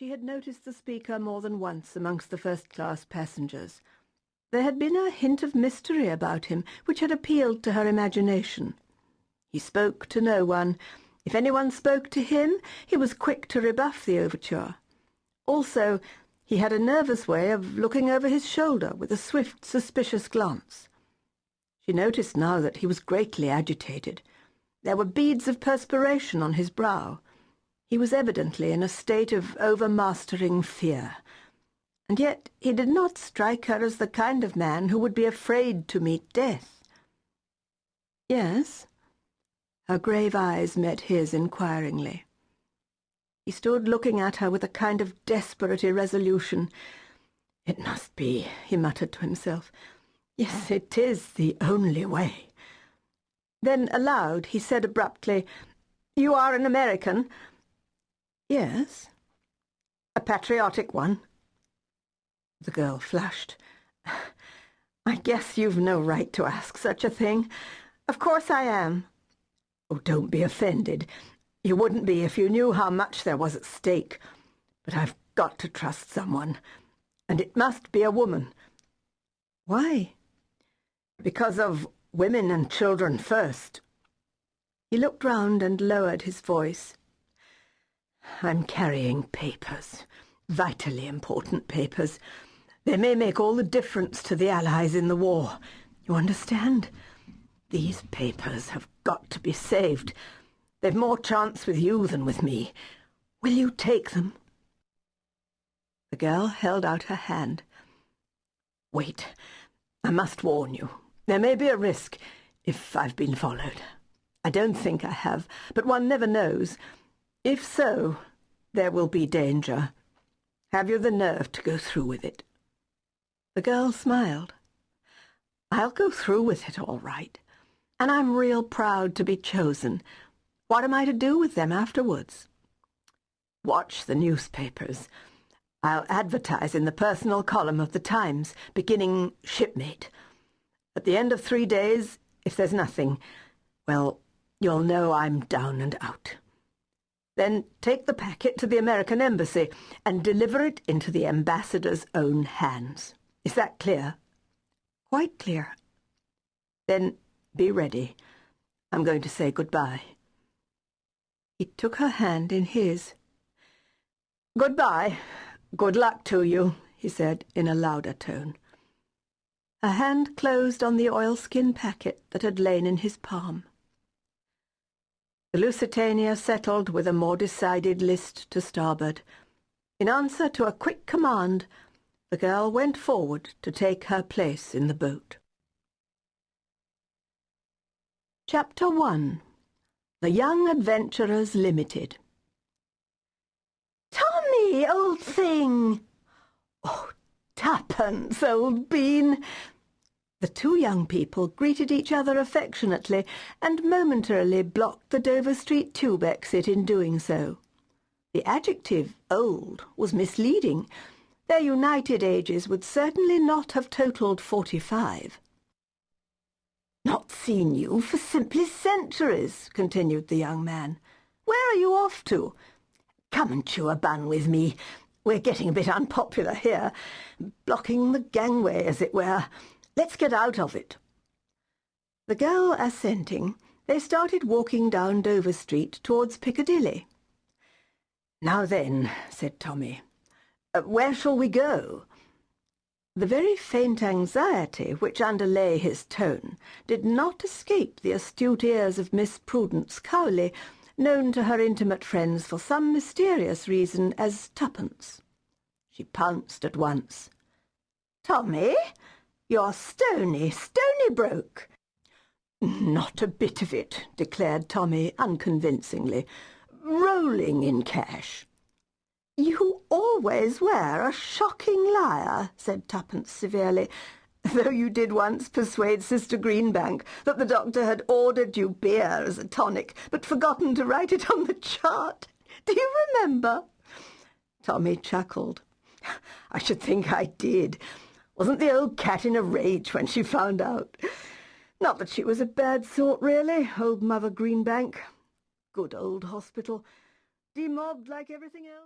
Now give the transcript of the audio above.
She had noticed the speaker more than once amongst the first-class passengers. There had been a hint of mystery about him which had appealed to her imagination. He spoke to no one. If anyone spoke to him, he was quick to rebuff the overture. Also, he had a nervous way of looking over his shoulder with a swift, suspicious glance. She noticed now that he was greatly agitated. There were beads of perspiration on his brow. He was evidently in a state of overmastering fear. And yet he did not strike her as the kind of man who would be afraid to meet death. "Yes?" Her grave eyes met his inquiringly. He stood looking at her with a kind of desperate irresolution. "It must be," he muttered to himself. "Yes, it is the only way." Then aloud he said abruptly, "You are an American?" "Yes." "A patriotic one?" The girl flushed. "I guess you've no right to ask such a thing. Of course I am." "Oh, don't be offended. You wouldn't be if you knew how much there was at stake. But I've got to trust someone. And it must be a woman." "Why?" "Because of women and children first." He looked round and lowered his voice. "I'm carrying papers, vitally important papers. They may make all the difference to the Allies in the war. You understand? These papers have got to be saved. They've more chance with you than with me. Will you take them?" The girl held out her hand. "Wait. I must warn you. There may be a risk if I've been followed. I don't think I have, but one never knows. If so, there will be danger. Have you the nerve to go through with it?" The girl smiled. "I'll go through with it all right. And I'm real proud to be chosen. What am I to do with them afterwards?" "Watch the newspapers. I'll advertise in the personal column of the Times, beginning shipmate. At the end of 3 days, if there's nothing, well, you'll know I'm down and out. Then take the packet to the American Embassy and deliver it into the ambassador's own hands. Is that clear?" "Quite clear." "Then be ready. I'm going to say goodbye." He took her hand in his. "Goodbye. Good luck to you," he said in a louder tone. Her hand closed on the oilskin packet that had lain in his palm. The Lusitania settled with a more decided list to starboard. In answer to a quick command, the girl went forward to take her place in the boat. Chapter 1. The Young Adventurers Limited. "Tommy, old thing!" "Oh, Tuppence, old bean!" The two young people greeted each other affectionately and momentarily blocked the Dover Street tube exit in doing so. The adjective old was misleading. Their united ages would certainly not have totalled 45. "Not seen you for simply centuries," continued the young man. "Where are you off to? Come and chew a bun with me. We're getting a bit unpopular here, blocking the gangway, as it were. Let's get out of it." The girl assenting, they started walking down Dover Street towards Piccadilly. "Now then," said Tommy, "where shall we go?" The very faint anxiety which underlay his tone did not escape the astute ears of Miss Prudence Cowley, known to her intimate friends for some mysterious reason as Tuppence. She pounced at once. "Tommy, you're stony broke." "Not a bit of it," declared Tommy unconvincingly. "Rolling in cash." "You always were a shocking liar," said Tuppence severely, "though you did once persuade Sister Greenbank that the doctor had ordered you beer as a tonic, but forgotten to write it on the chart. Do you remember?" Tommy chuckled. "I should think I did. Wasn't the old cat in a rage when she found out? Not that she was a bad sort, really, old Mother Greenbank. Good old hospital. Demobbed like everything else."